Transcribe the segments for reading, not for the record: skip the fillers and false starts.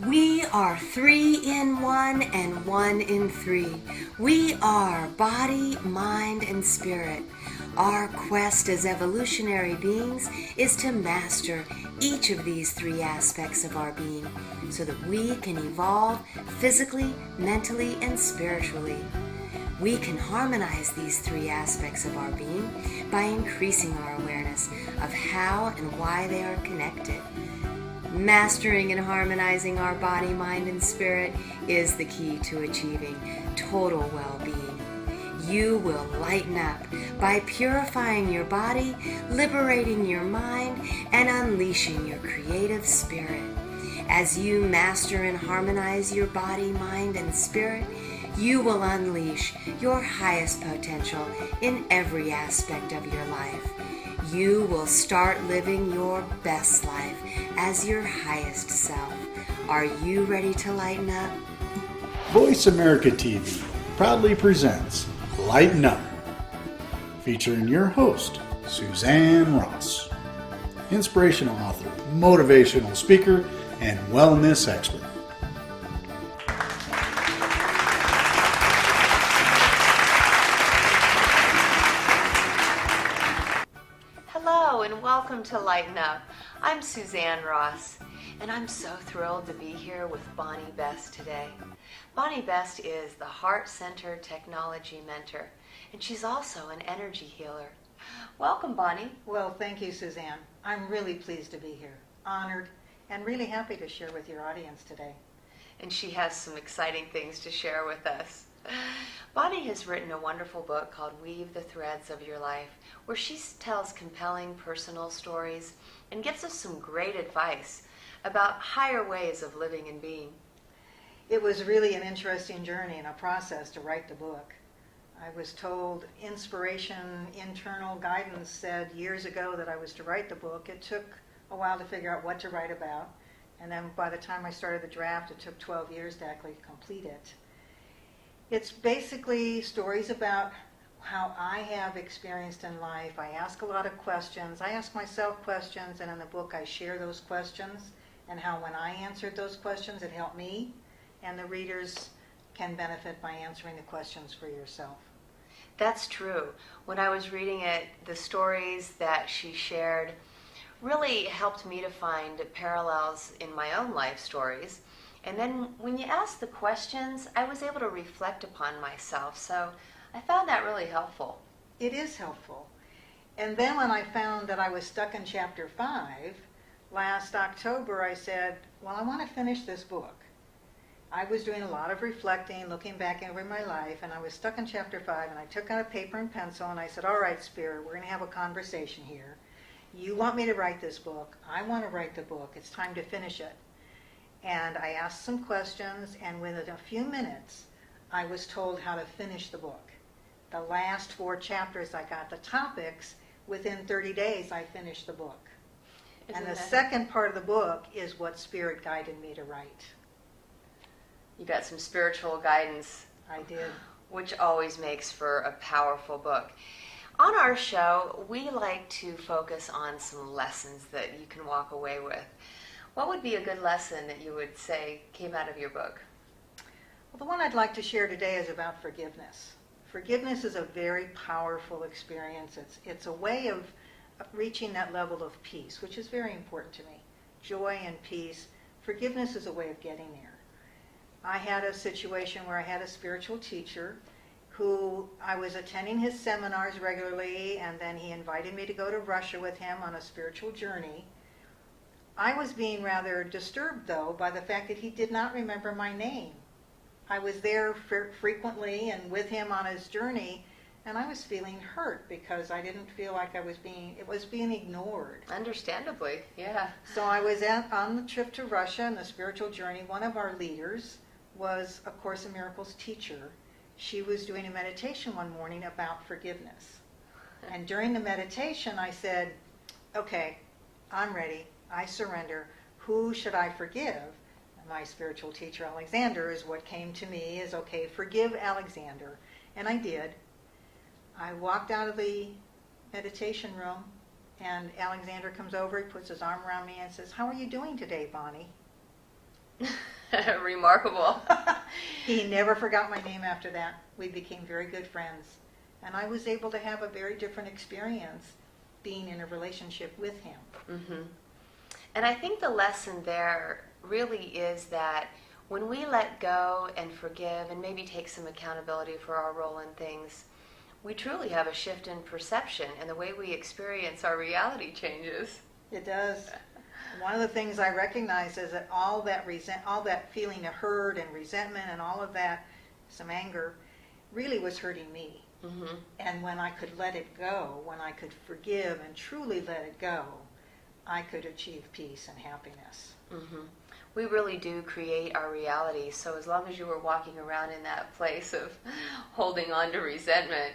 We are 3 in 1 and 1 in 3. We are body, mind, and spirit. Our quest as evolutionary beings is to master each of these 3 aspects of our being so that we can evolve physically, mentally, and spiritually. We can harmonize these 3 aspects of our being by increasing our awareness of how and why they are connected. Mastering and harmonizing our body, mind, and spirit is the key to achieving total well-being. You will lighten up by purifying your body, liberating your mind, and unleashing your creative spirit. As you master and harmonize your body, mind, and spirit, you will unleash your highest potential in every aspect of your life. You will start living your best life as your highest self. Are you ready to lighten up? Voice America TV proudly presents Lighten Up, featuring your host, Suzanne Ross, inspirational author, motivational speaker, and wellness expert. Hello and welcome to Lighten Up. I'm Suzanne Ross, and I'm so thrilled to be here with Bonnie Best today. Bonnie Best is the Heart-Centered Technology Mentor, and she's also an energy healer. Welcome, Bonnie. Well, thank you, Suzanne. I'm really pleased to be here, honored, and really happy to share with your audience today. And she has some exciting things to share with us. Bonnie has written a wonderful book called Weave the Threads of Your Life, where she tells compelling personal stories and gives us some great advice about higher ways of living and being. It was really an interesting journey and a process to write the book. I was told inspiration, internal guidance said years ago that I was to write the book. It took a while to figure out what to write about, and then by the time I started the draft, it took 12 years to actually complete it. It's basically stories about how I have experienced in life. I ask a lot of questions. I ask myself questions, and in the book I share those questions and how when I answered those questions it helped me, and the readers can benefit by answering the questions for yourself. That's true. When I was reading it, the stories that she shared really helped me to find parallels in my own life stories. And then when you ask the questions, I was able to reflect upon myself. So I found that really helpful. It is helpful. And then when I found that I was stuck in chapter 5, last October I said, well, I want to finish this book. I was doing a lot of reflecting, looking back over my life, and I was stuck in chapter 5, and I took out a paper and pencil, and I said, all right, Spirit, we're going to have a conversation here. You want me to write this book. I want to write the book. It's time to finish it. And I asked some questions, and within a few minutes, I was told how to finish the book. The last 4 chapters, I got the topics. Within 30 days, I finished the book. And the second part of the book is what Spirit guided me to write. You got some spiritual guidance. I did. Which always makes for a powerful book. On our show, we like to focus on some lessons that you can walk away with. What would be a good lesson that you would say came out of your book? Well, the one I'd like to share today is about forgiveness. Forgiveness is a very powerful experience. It's a way of reaching that level of peace, which is very important to me. Joy and peace. Forgiveness is a way of getting there. I had a situation where I had a spiritual teacher who I was attending his seminars regularly, and then he invited me to go to Russia with him on a spiritual journey. I was being rather disturbed, though, by the fact that he did not remember my name. I was there frequently and with him on his journey, and I was feeling hurt because I didn't feel like it was being ignored. Understandably, yeah. So I was on the trip to Russia and the spiritual journey. One of our leaders was a Course in Miracles teacher. She was doing a meditation one morning about forgiveness. And during the meditation, I said, okay, I'm ready. I surrender. Who should I forgive? And my spiritual teacher, Alexander, is what came to me is, okay, forgive Alexander. And I did. I walked out of the meditation room, and Alexander comes over, he puts his arm around me and says, how are you doing today, Bonnie? Remarkable. He never forgot my name after that. We became very good friends. And I was able to have a very different experience being in a relationship with him. Mm-hmm. And I think the lesson there really is that when we let go and forgive and maybe take some accountability for our role in things, we truly have a shift in perception, and the way we experience our reality changes. It does. One of the things I recognize is that all that feeling of hurt and resentment and all of that, some anger, really was hurting me. Mm-hmm. And when I could let it go, when I could forgive and truly let it go, I could achieve peace and happiness. Mm-hmm. We really do create our reality. So as long as you were walking around in that place of holding on to resentment,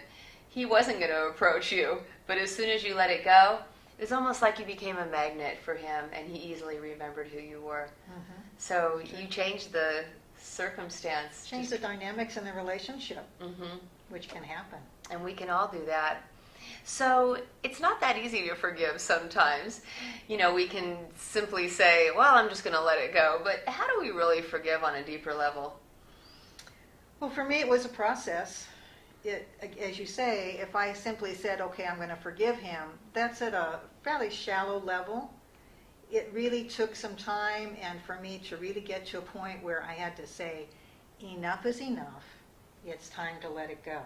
he wasn't going to approach you. But as soon as you let it go, it's almost like you became a magnet for him, and he easily remembered who you were. Mm-hmm. So you changed the circumstance. Change the dynamics in the relationship, Mm-hmm. which can happen. And we can all do that. So it's not that easy to forgive sometimes. We can simply say, well, I'm just going to let it go. But how do we really forgive on a deeper level? Well, for me, it was a process. As you say, if I simply said, okay, I'm going to forgive him, that's at a fairly shallow level. It really took some time, and for me to really get to a point where I had to say, enough is enough. It's time to let it go.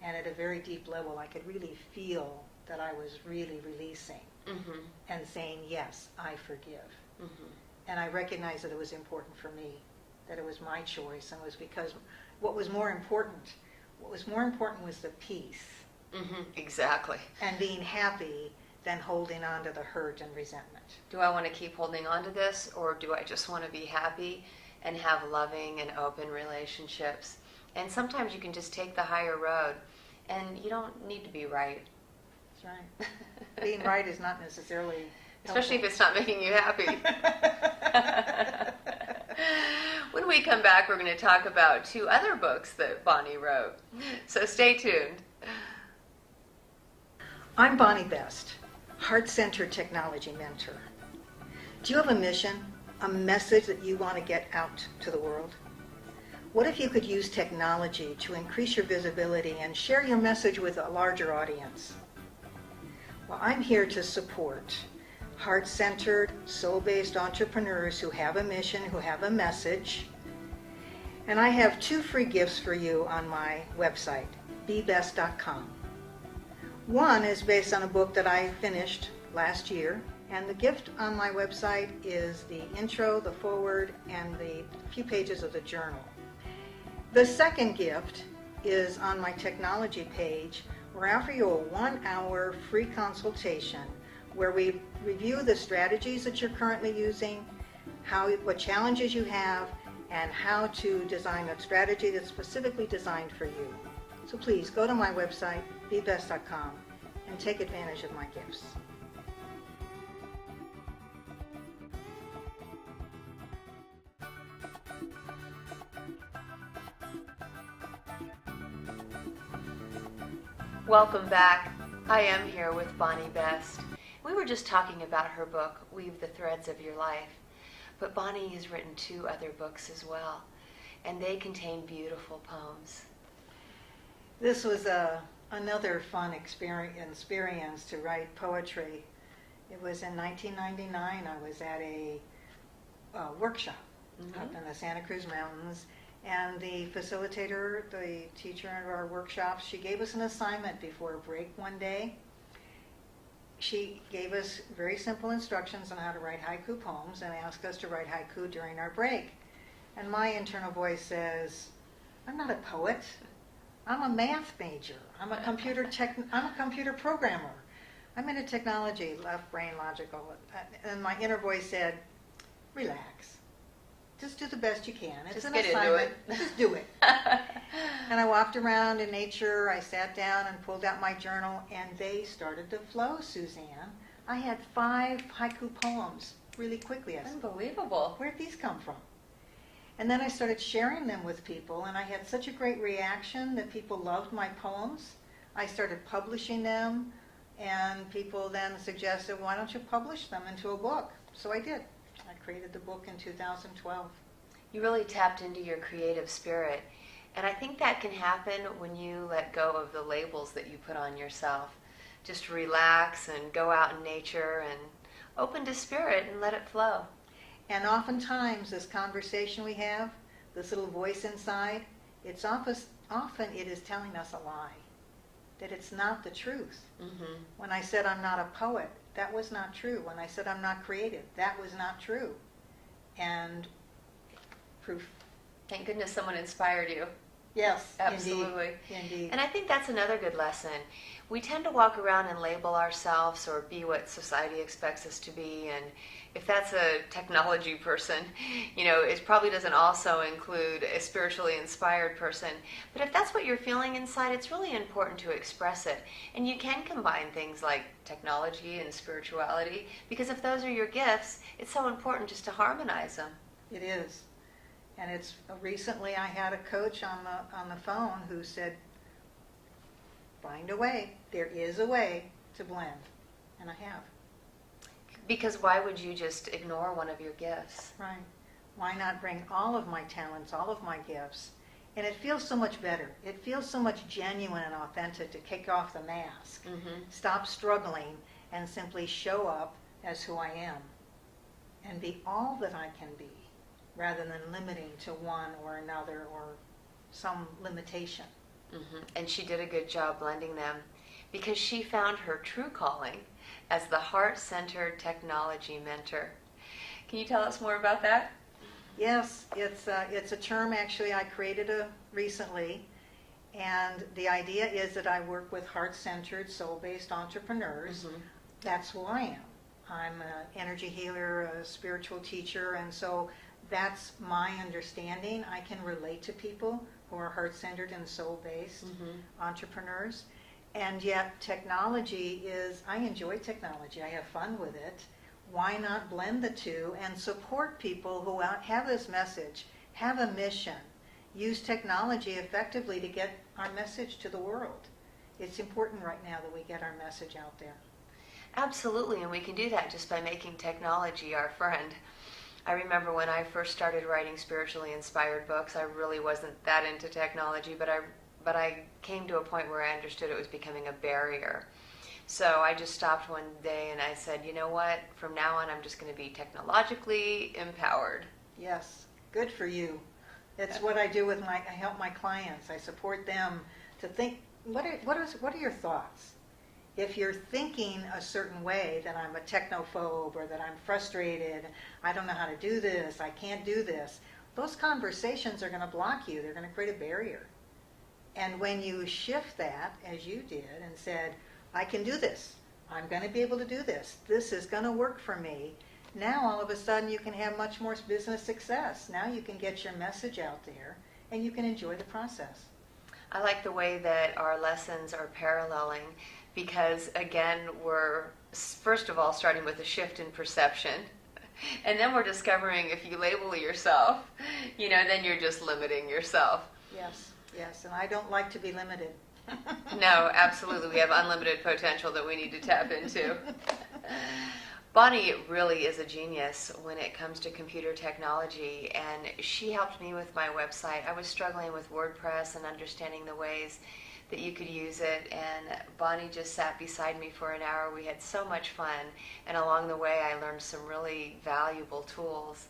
And at a very deep level, I could really feel that I was really releasing Mm-hmm. and saying, yes, I forgive. Mm-hmm. And I recognized that it was important for me, that it was my choice, and it was because what was more important was the peace. Mm-hmm. Exactly. And being happy than holding on to the hurt and resentment. Do I want to keep holding on to this, or do I just want to be happy and have loving and open relationships? And sometimes you can just take the higher road, and you don't need to be right. That's right. Being right is not necessarily Especially if helpful. it's not making you happy. When we come back, we're going to talk about 2 other books that Bonnie wrote. So stay tuned. I'm Bonnie Best, heart-centered technology mentor. Do you have a mission, a message that you want to get out to the world? What if you could use technology to increase your visibility and share your message with a larger audience? Well, I'm here to support heart-centered, soul-based entrepreneurs who have a mission, who have a message. And I have 2 free gifts for you on my website, bebest.com. One is based on a book that I finished last year, and the gift on my website is the intro, the foreword, and the few pages of the journal. The second gift is on my technology page, where I offer you a 1-hour free consultation where we review the strategies that you're currently using, what challenges you have, and how to design a strategy that's specifically designed for you. So please go to my website, bebest.com, and take advantage of my gifts. Welcome back. I am here with Bonnie Best. We were just talking about her book, Weave the Threads of Your Life. But Bonnie has written 2 other books as well, and they contain beautiful poems. This was another fun experience to write poetry. It was in 1999. I was at a workshop up in the Santa Cruz Mountains, and the facilitator, the teacher of our workshops, she gave us an assignment before a break one day. She gave us very simple instructions on how to write haiku poems and asked us to write haiku during our break. And my internal voice says, I'm not a poet. I'm a math major. I'm a computer programmer. I'm into technology, left brain logical. And my inner voice said, relax. Just do the best you can. It's Just an get into assignment. it. Just do it. And I walked around in nature. I sat down and pulled out my journal, and they started to flow, Suzanne. I had 5 haiku poems really quickly. I said, Unbelievable. where'd these come from? And then I started sharing them with people, and I had such a great reaction that people loved my poems. I started publishing them, and people then suggested, why don't you publish them into a book? So I did. I created the book in 2012. You really tapped into your creative spirit. And I think that can happen when you let go of the labels that you put on yourself. Just relax and go out in nature and open to spirit and let it flow. And oftentimes this conversation we have, this little voice inside, often it is telling us a lie, that it's not the truth. Mm-hmm. When I said I'm not a poet, that was not true. When I said I'm not creative, that was not true. And proof. Thank goodness someone inspired you. Yes, Absolutely. Indeed. And I think that's another good lesson. We tend to walk around and label ourselves or be what society expects us to be. And if that's a technology person, it probably doesn't also include a spiritually inspired person. But if that's what you're feeling inside, it's really important to express it. And you can combine things like technology and spirituality, because if those are your gifts, it's so important just to harmonize them. It is. And it's recently I had a coach on the phone who said, find a way. There is a way to blend. And I have. Because why would you just ignore one of your gifts? Right. Why not bring all of my talents, all of my gifts? And it feels so much better. It feels so much genuine and authentic to kick off the mask. Mm-hmm. Stop struggling and simply show up as who I am. And be all that I can be, rather than limiting to one or another or some limitation. Mm-hmm. And she did a good job blending them, because she found her true calling as the heart-centered technology mentor. Can you tell us more about that? Yes, it's a term actually I created recently, and the idea is that I work with heart-centered, soul-based entrepreneurs. Mm-hmm. That's who I am. I'm an energy healer, a spiritual teacher, and so that's my understanding. I can relate to people who are heart-centered and soul-based entrepreneurs. And yet technology I enjoy technology. I have fun with it. Why not blend the two and support people who have this message, have a mission, use technology effectively to get our message to the world? It's important right now that we get our message out there. Absolutely, and we can do that just by making technology our friend. I remember when I first started writing spiritually inspired books, I really wasn't that into technology, but I came to a point where I understood it was becoming a barrier. So I just stopped one day and I said, you know what, from now on I'm just going to be technologically empowered. Yes, good for you. It's what I do I help my clients. I support them to think, what are your thoughts? If you're thinking a certain way, that I'm a technophobe or that I'm frustrated, I don't know how to do this, I can't do this, those conversations are going to block you. They're going to create a barrier. And when you shift that, as you did, and said, I can do this, I'm going to be able to do this, this is going to work for me, now all of a sudden you can have much more business success. Now you can get your message out there and you can enjoy the process. I like the way that our lessons are paralleling, because again, we're first of all starting with a shift in perception, and then we're discovering if you label yourself, then you're just limiting yourself. Yes, and I don't like to be limited. No, absolutely. We have unlimited potential that we need to tap into. Bonnie really is a genius when it comes to computer technology, and she helped me with my website. I was struggling with WordPress and understanding the ways that you could use it, and Bonnie just sat beside me for an hour. We had so much fun, and along the way I learned some really valuable tools.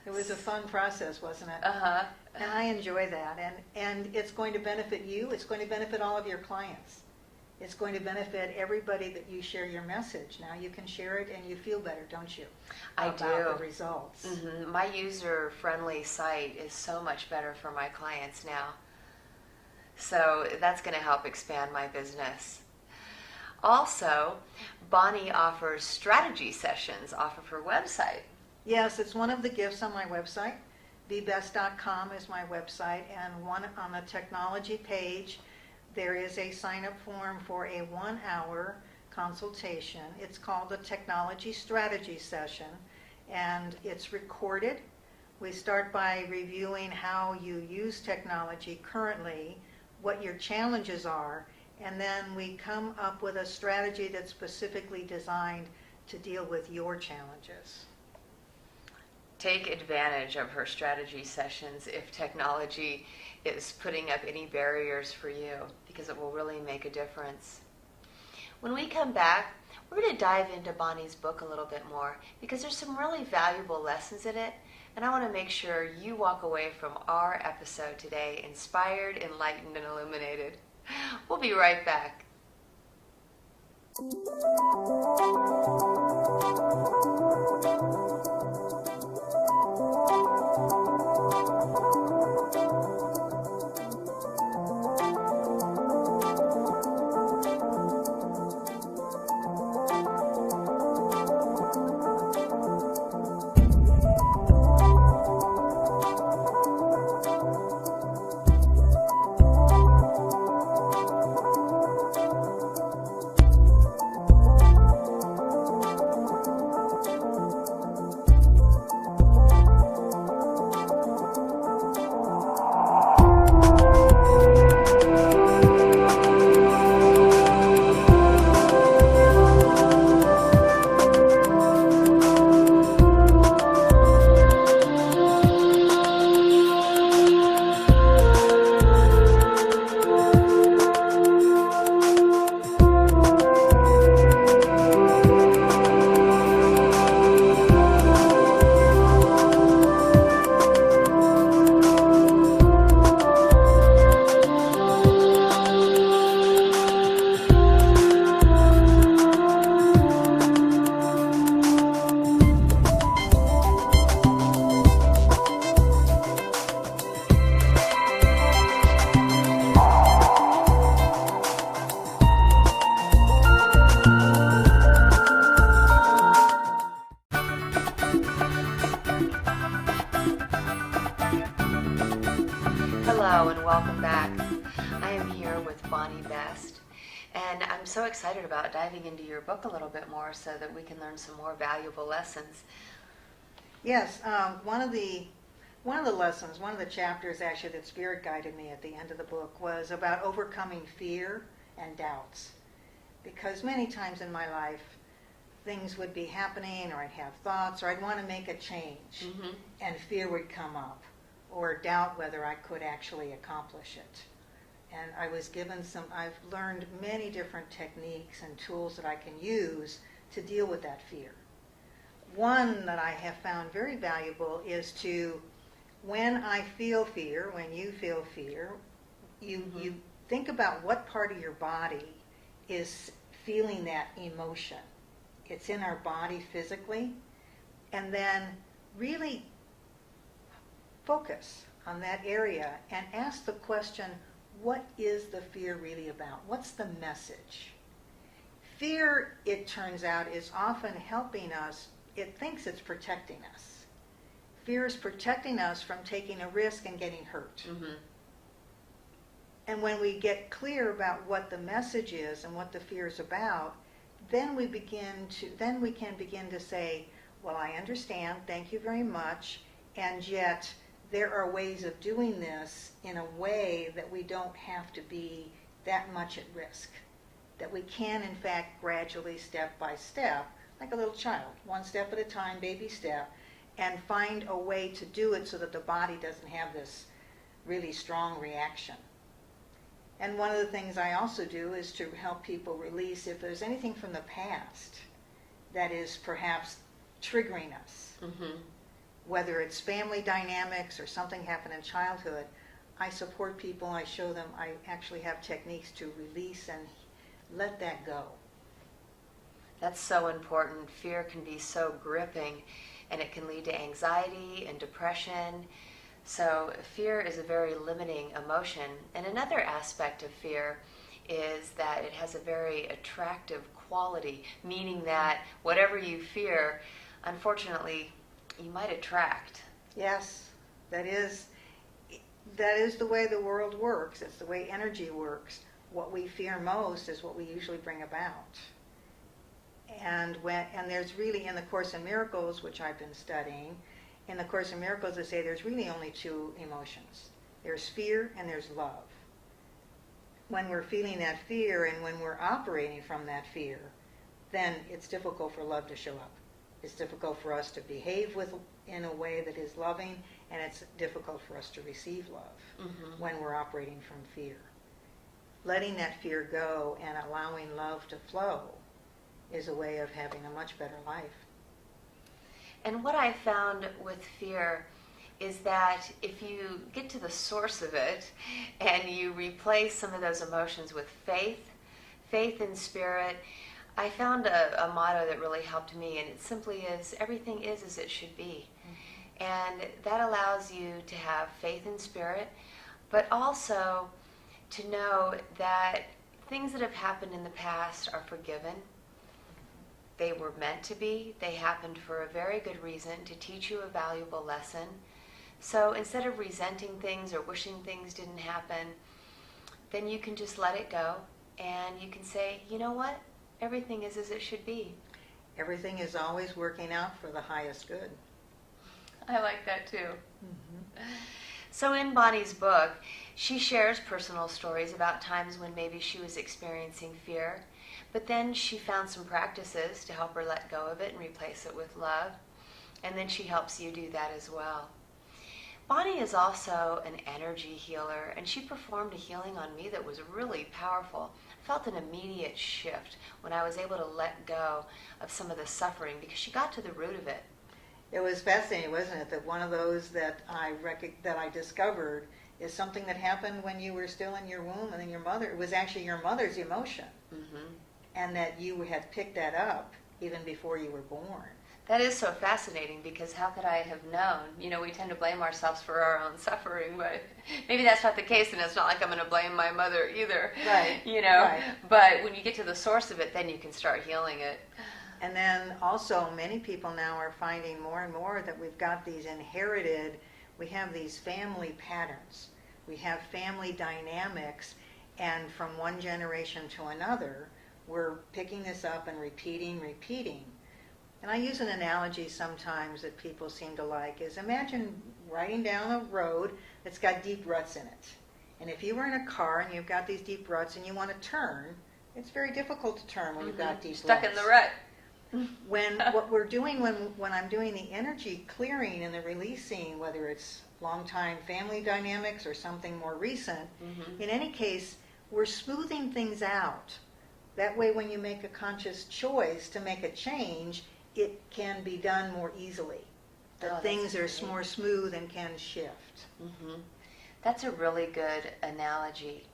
It was a fun process, wasn't it? Uh-huh. And I enjoy that, and it's going to benefit you. It's going to benefit all of your clients. It's going to benefit everybody that you share your message. Now you can share it and you feel better, don't you? I about do. The results. Mm-hmm. My user-friendly site is so much better for my clients now. So that's going to help expand my business. Also, Bonnie offers strategy sessions off of her website. Yes, it's one of the gifts on my website. BeBest.com is my website, and on the technology page, there is a sign-up form for a 1-hour consultation. It's called a Technology Strategy Session, and it's recorded. We start by reviewing how you use technology currently, what your challenges are, and then we come up with a strategy that's specifically designed to deal with your challenges. take advantage of her strategy sessions if technology is putting up any barriers for you, because it will really make a difference. When we come back, we're going to dive into Bonnie's book a little bit more, because there's some really valuable lessons in it, and I want to make sure you walk away from our episode today inspired, enlightened, and illuminated. We'll be right back. Hello and welcome back. I am here with Bonnie Best, and I'm so excited about diving into your book a little bit more so that we can learn some more valuable lessons. Yes, one of the lessons, one of the chapters actually that Spirit guided me at the end of the book was about overcoming fear and doubts. Because many times in my life, things would be happening, or I'd have thoughts, or I'd want to make a change, and fear would come up, or doubt whether I could actually accomplish it. And I've learned many different techniques and tools that I can use to deal with that fear. One that I have found very valuable is to, when I feel fear, when you feel fear, you think about what part of your body is feeling that emotion. It's in our body physically, and then really focus on that area and ask the question, what is the fear really about? What's the message? Fear, it turns out, is often helping us. It thinks it's protecting us. Fear is protecting us from taking a risk and getting hurt. And when we get clear about what the message is and what the fear is about, then we can begin to say, well, I understand, thank you very much, and yet there are ways of doing this in a way that we don't have to be that much at risk. That we can, in fact, gradually, step by step, like a little child, one step at a time, baby step, and find a way to do it so that the body doesn't have this really strong reaction. And one of the things I also do is to help people release if there's anything from the past that is perhaps triggering us. Whether it's family dynamics or something happened in childhood, I support people, I show them, I actually have techniques to release and let that go. That's so important. Fear can be so gripping, and it can lead to anxiety and depression. So fear is a very limiting emotion. And another aspect of fear is that it has a very attractive quality, meaning that whatever you fear, unfortunately, you might attract. Yes, that is the way the world works. It's the way energy works. What we fear most is what we usually bring about. And there's really, in the Course in Miracles, which I've been studying, in the Course in Miracles they say there's really only two emotions. There's fear and there's love. When we're feeling that fear and when we're operating from that fear, then it's difficult for love to show up. It's difficult for us to behave with in a way that is loving, and it's difficult for us to receive love when we're operating from fear. Letting that fear go and allowing love to flow is a way of having a much better life. And what I found with fear is that if you get to the source of it and you replace some of those emotions with faith in spirit, I found a motto that really helped me, and it simply is, everything is as it should be. And that allows you to have faith in spirit, but also to know that things that have happened in the past are forgiven. They were meant to be. They happened for a very good reason, to teach you a valuable lesson. So instead of resenting things or wishing things didn't happen, then you can just let it go, and you can say, you know what? Everything is as it should be. Everything is always working out for the highest good. I like that too. So in Bonnie's book, she shares personal stories about times when maybe she was experiencing fear, but then she found some practices to help her let go of it and replace it with love, and then she helps you do that as well. Bonnie is also an energy healer, and she performed a healing on me that was really powerful. I felt an immediate shift when I was able to let go of some of the suffering because she got to the root of it. It was fascinating, wasn't it? That one of those that I discovered is something that happened when you were still in your womb, and then it was actually your mother's emotion, and that you had picked that up even before you were born. That is so fascinating, because how could I have known? You know, we tend to blame ourselves for our own suffering, but maybe that's not the case, and it's not like I'm going to blame my mother either. Right. You know, right. But when you get to the source of it, then you can start healing it. And then also many people now are finding more and more that we've got these inherited, we have these family patterns. We have family dynamics, and from one generation to another, we're picking this up and repeating. And I use an analogy sometimes that people seem to like, is imagine riding down a road that's got deep ruts in it. And if you were in a car and you've got these deep ruts and you want to turn, it's very difficult to turn when you've got deep Stuck ruts. in the rut. What we're doing when I'm doing the energy clearing and the releasing, whether it's long-time family dynamics or something more recent, in any case, we're smoothing things out. That way, when you make a conscious choice to make a change, it can be done more easily. That things are more smooth and can shift. That's a really good analogy.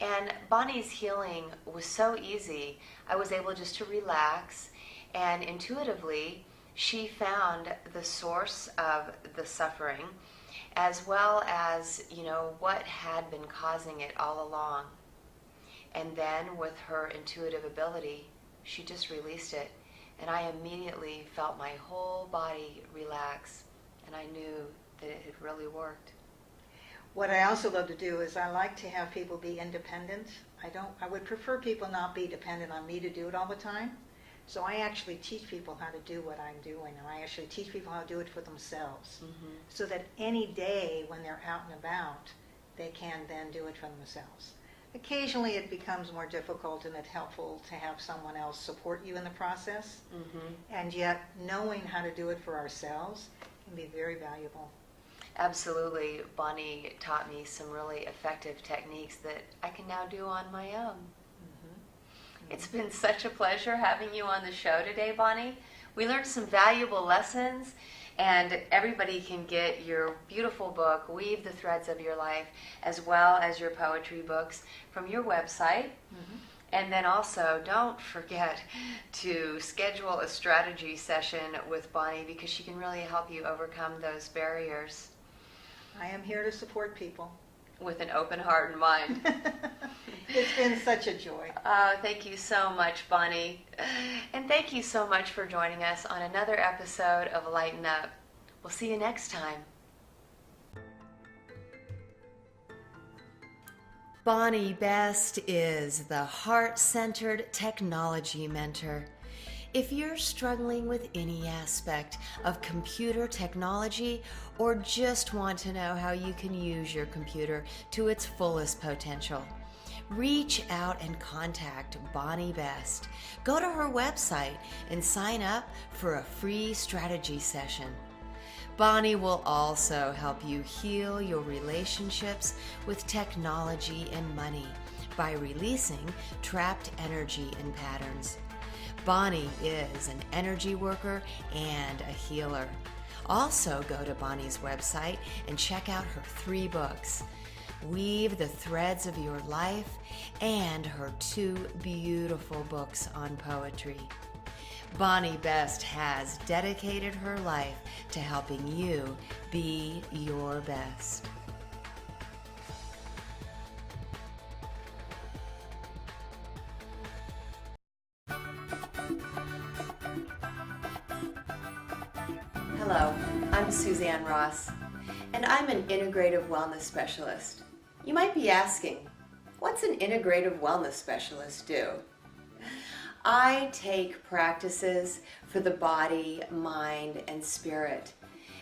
And Bonnie's healing was so easy. I was able just to relax, and intuitively, she found the source of the suffering, as well as, what had been causing it all along. And then with her intuitive ability, she just released it. And I immediately felt my whole body relax, and I knew that it had really worked. What I also love to do is I like to have people be independent. I would prefer people not be dependent on me to do it all the time. So I actually teach people how to do what I'm doing, and I actually teach people how to do it for themselves. So that any day when they're out and about, they can then do it for themselves. Occasionally it becomes more difficult, and it's helpful to have someone else support you in the process. And yet knowing how to do it for ourselves can be very valuable. Absolutely. Bonnie taught me some really effective techniques that I can now do on my own. It's been such a pleasure having you on the show today, Bonnie. We learned some valuable lessons, and everybody can get your beautiful book, Weave the Threads of Your Life, as well as your poetry books from your website. And then also, don't forget to schedule a strategy session with Bonnie, because she can really help you overcome those barriers. I am here to support people. With an open heart and mind. It's been such a joy. Thank you so much, Bonnie. And thank you so much for joining us on another episode of Lighten Up. We'll see you next time. Bonnie Best is the heart-centered technology mentor. If you're struggling with any aspect of computer technology, or just want to know how you can use your computer to its fullest potential, reach out and contact Bonnie Best. Go to her website and sign up for a free strategy session. Bonnie will also help you heal your relationships with technology and money by releasing trapped energy and patterns. Bonnie is an energy worker and a healer. Also, go to Bonnie's website and check out her 3 books, Weave the Threads of Your Life, and her 2 beautiful books on poetry. Bonnie Best has dedicated her life to helping you be your best. Hello, I'm Suzanne Ross, and I'm an integrative wellness specialist. You might be asking, what's an integrative wellness specialist do? I take practices for the body, mind, and spirit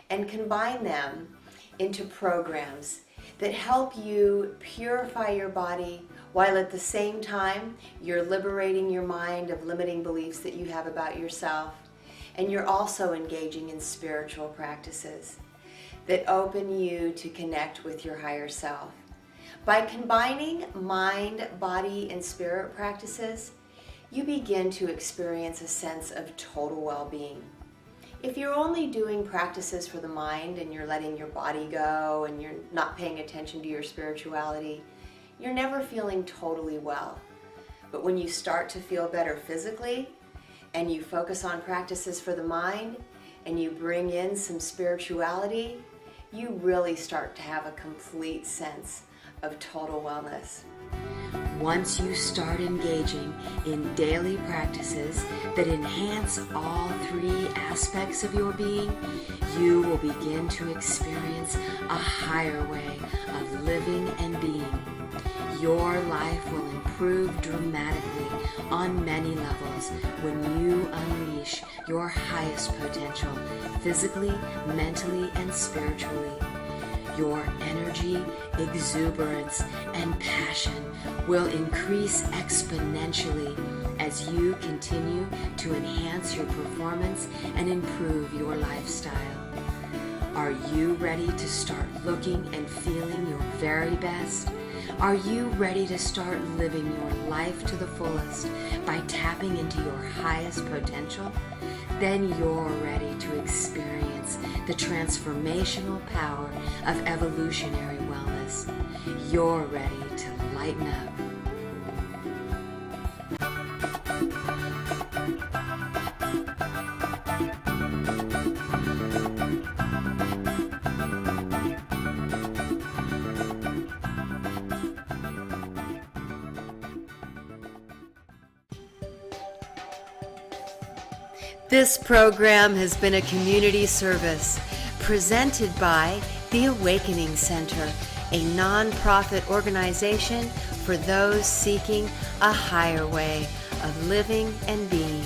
and combine them into programs that help you purify your body while at the same time you're liberating your mind of limiting beliefs that you have about yourself, and you're also engaging in spiritual practices that open you to connect with your higher self. By combining mind, body, and spirit practices, you begin to experience a sense of total well-being. If you're only doing practices for the mind and you're letting your body go and you're not paying attention to your spirituality, you're never feeling totally well. But when you start to feel better physically and you focus on practices for the mind and you bring in some spirituality, you really start to have a complete sense of total wellness. Once you start engaging in daily practices that enhance all 3 aspects of your being, you will begin to experience a higher way of living and being. Your life will improve dramatically on many levels when you unleash your highest potential, physically, mentally, and spiritually. Your energy, exuberance, and passion will increase exponentially as you continue to enhance your performance and improve your lifestyle. Are you ready to start looking and feeling your very best? Are you ready to start living your life to the fullest by tapping into your highest potential? Then you're ready to experience the transformational power of evolutionary wellness. You're ready to lighten up. This program has been a community service presented by the Awakening Center, a non-profit organization for those seeking a higher way of living and being.